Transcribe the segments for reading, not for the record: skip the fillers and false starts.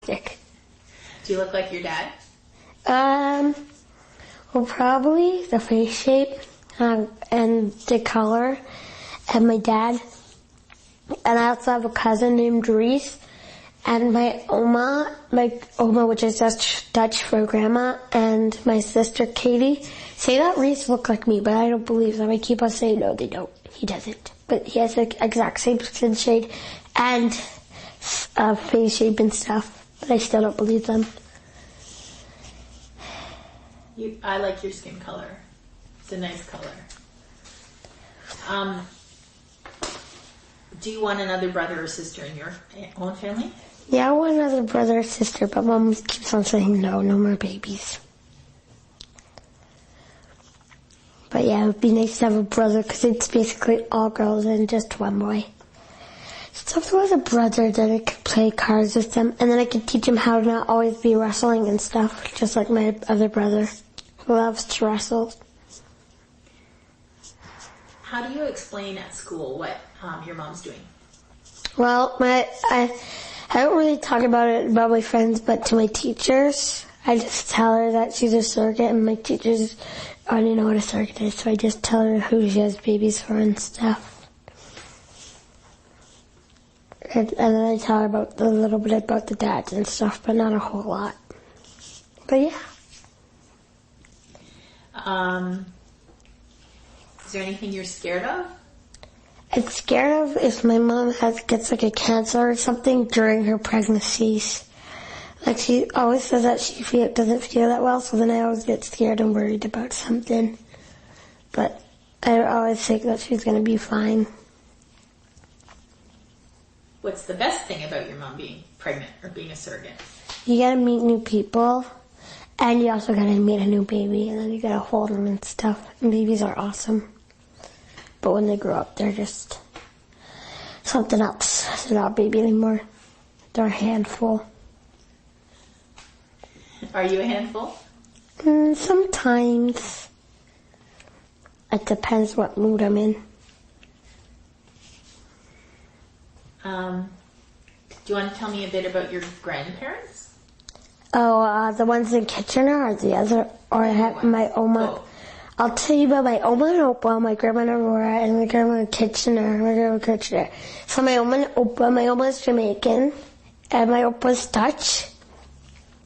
Dick. Do you look like your dad? Well, probably the face shape and the color and my dad. And I also have a cousin named Reese. And my Oma, which is Dutch for grandma, and my sister Katie, say that Reese look like me, but I don't believe them. I keep on saying, no, they don't. He doesn't. But he has the exact same skin shade and face shape and stuff, but I still don't believe them. I like your skin color. It's a nice color. Do you want another brother or sister in your own family? Yeah, I want another brother or sister, but Mom keeps on saying no more babies. But yeah, it would be nice to have a brother because it's basically all girls and just one boy. So if there was a brother, then I could play cards with them, and then I could teach him how to not always be wrestling and stuff, just like my other brother who loves to wrestle. How do you explain at school what your mom's doing? Well, I don't really talk about my friends, but to my teachers, I just tell her that she's a surrogate, and my teachers already know what a surrogate is, so I just tell her who she has babies for and stuff. And then I tell her about a little bit about the dads and stuff, but not a whole lot. But yeah. Is there anything you're scared of? I'm scared of if my mom gets like a cancer or something during her pregnancies. Like she always says that she doesn't feel that well, so then I always get scared and worried about something. But I always think that she's going to be fine. What's the best thing about your mom being pregnant or being a surrogate? You gotta meet new people, and you also gotta meet a new baby, and then you gotta hold them and stuff. And babies are awesome. But when they grow up, they're just something else. They're not a baby anymore. They're a handful. Are you a handful? Sometimes. It depends what mood I'm in. Do you want to tell me a bit about your grandparents? Oh, the ones in Kitchener or the other? Or I have my Oma. Oh. I'll tell you about my Oma and Opa, my grandma and Aurora, and my grandma in Kitchener. So my Oma and Opa, my Oma is Jamaican, and my Opa's Dutch.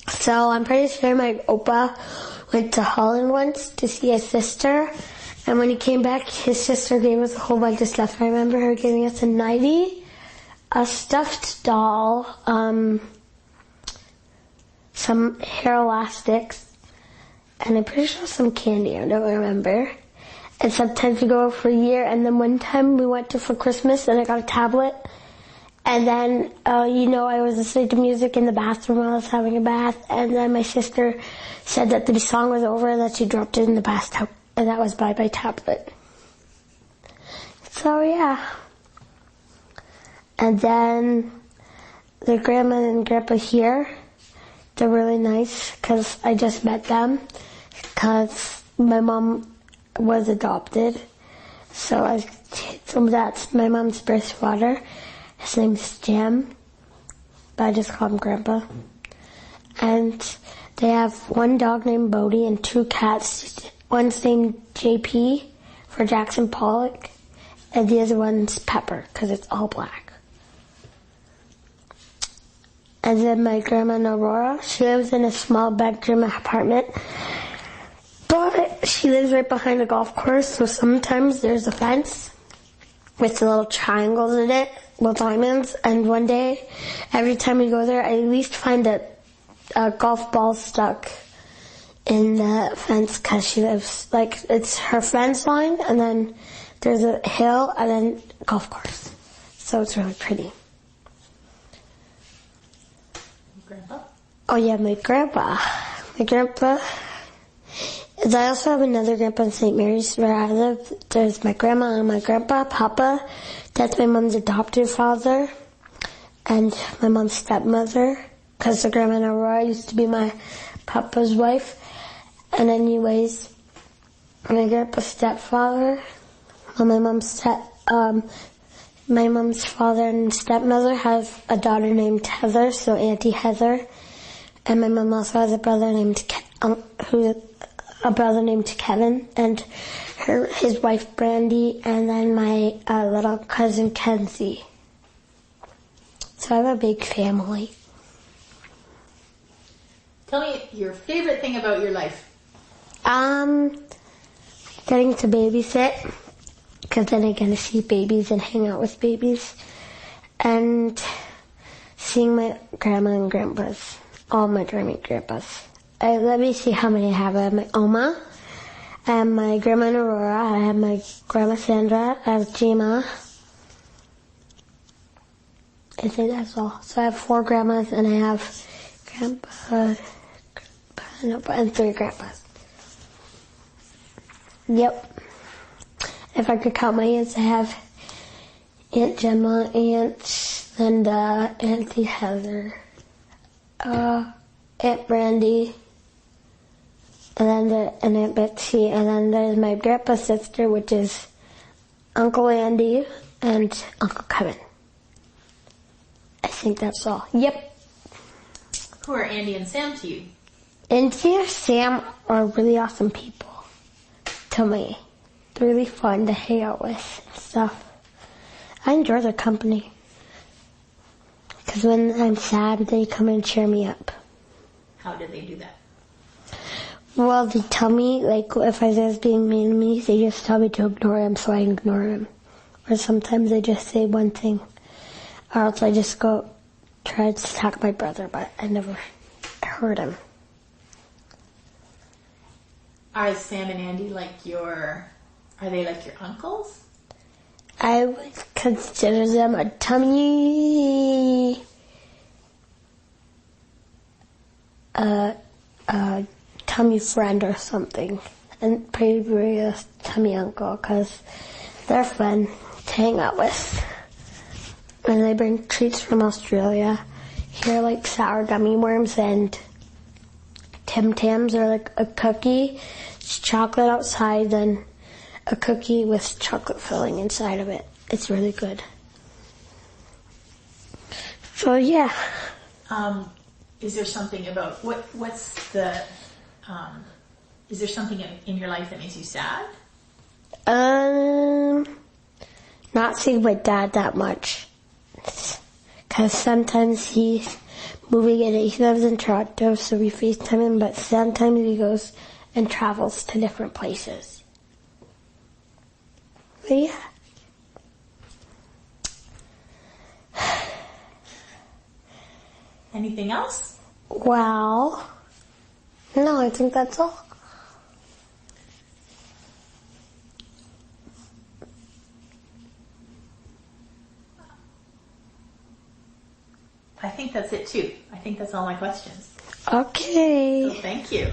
So I'm pretty sure my Opa went to Holland once to see his sister, and when he came back, his sister gave us a whole bunch of stuff. I remember her giving us a nightie, a stuffed doll, some hair elastics, and I'm pretty sure some candy, I don't remember. And sometimes we go for a year, and then one time we went for Christmas, and I got a tablet. And then, I was listening to music in the bathroom while I was having a bath, and then my sister said that the song was over and that she dropped it in the bathtub, and that was by my tablet. So, yeah. And then the grandma and grandpa here, they're really nice because I just met them because my mom was adopted. So that's my mom's birth father. His name's Jim, but I just call him Grandpa. And they have one dog named Bodie and two cats. One's named JP for Jackson Pollock, and the other one's Pepper because it's all black. And then my grandma Aurora, she lives in a small bedroom apartment, but she lives right behind a golf course, so sometimes there's a fence with the little triangles in it, little diamonds, and one day, every time we go there, I at least find a golf ball stuck in the fence because she lives, it's her fence line, and then there's a hill, and then a golf course. So it's really pretty. Grandpa? Oh yeah, my grandpa. My grandpa. I also have another grandpa in St. Mary's where I live. There's my grandma and my grandpa, Papa. That's my mom's adopted father. And my mom's stepmother. Because the grandma Aurora used to be my papa's wife. And anyways, my grandpa's stepfather. And my mom's My mom's father and stepmother have a daughter named Heather, so Auntie Heather. And my mom also has a brother named Kevin, and his wife Brandy, and then my little cousin Kenzie. So I have a big family. Tell me your favorite thing about your life. Getting to babysit, because then I get to see babies and hang out with babies, and seeing my grandma and grandpas, all my great grandpas. Let me see how many I have. I have my Oma, I have my grandma Aurora, I have my grandma Sandra, I have Jima. I think that's all. So I have 4 grandmas, and I have grandpa and 3 grandpas. Yep. If I could count my aunts, I have Aunt Gemma, Aunt Linda, Auntie Heather, Aunt Brandy, and Aunt Betsy, and then there's my grandpa's sister, which is Uncle Andy and Uncle Kevin. I think that's all. Yep. Who are Andy and Sam to you? Andy and Sam are really awesome people to me. They're really fun to hang out with and stuff. I enjoy their company. Because when I'm sad, they come and cheer me up. How do they do that? Well, they tell me, like, if I was being mean to me, they just tell me to ignore him, so I ignore him. Or sometimes they just say one thing. Or else I just go try to attack my brother, but I never hurt him. Are Sam and Andy are they like your uncles? I would consider them a tummy friend or something. And probably a tummy uncle, because they're fun to hang out with. And they bring treats from Australia. Here, like sour gummy worms and Tim Tams are like a cookie. It's chocolate outside, then a cookie with chocolate filling inside of it. It's really good. So yeah. Is there something about is there something in your life that makes you sad? Not seeing my dad that much. Because sometimes he's moving in. He lives in Toronto, so we FaceTime him, but sometimes he goes and travels to different places. But yeah. Anything else? Well, no, I think that's all. I think that's it too. I think that's all my questions. Okay. So thank you.